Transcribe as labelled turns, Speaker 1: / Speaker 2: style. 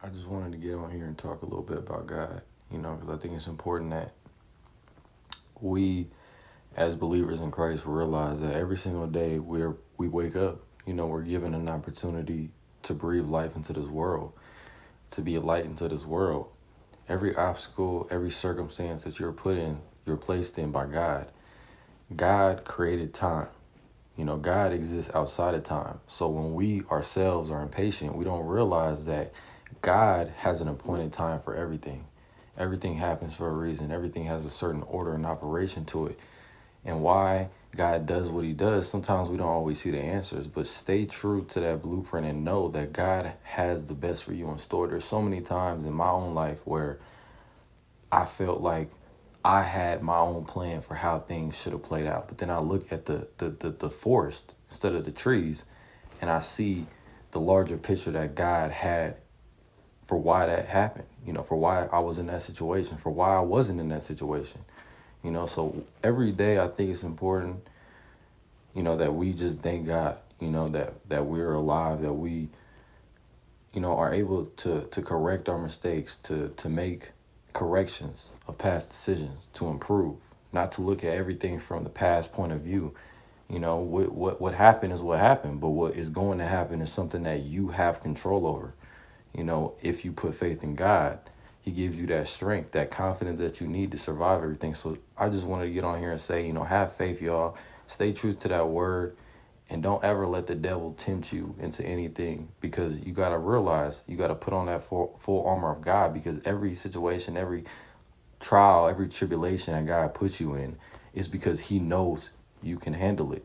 Speaker 1: I just wanted to get on here and talk a little bit about God, because I think it's important that we, as believers in Christ, realize that every single day we wake up, we're given an opportunity to breathe life into this world, to be a light into this world. Every obstacle, every circumstance that you're placed in by God. God created time. God exists outside of time. So when we ourselves are impatient, we don't realize that God has an appointed time for everything. Everything happens for a reason. Everything has a certain order and operation to it. And why God does what he does, sometimes we don't always see the answers, but stay true to that blueprint and know that God has the best for you in store. There's so many times in my own life where I felt like I had my own plan for how things should have played out. But then I look at the forest instead of the trees, and I see the larger picture that God had for why that happened, for why I was in that situation, for why I wasn't in that situation. So every day I think it's important, that we just thank God, that we're alive, that we, are able to correct our mistakes, to make corrections of past decisions, to improve, not to look at everything from the past point of view. What happened is what happened, but what is going to happen is something that you have control over. If you put faith in God, he gives you that strength, that confidence that you need to survive everything. So I just wanted to get on here and say, have faith, y'all. Stay true to that word. And don't ever let the devil tempt you into anything, because you got to realize you got to put on that full armor of God, because every situation, every trial, every tribulation that God puts you in is because he knows you can handle it.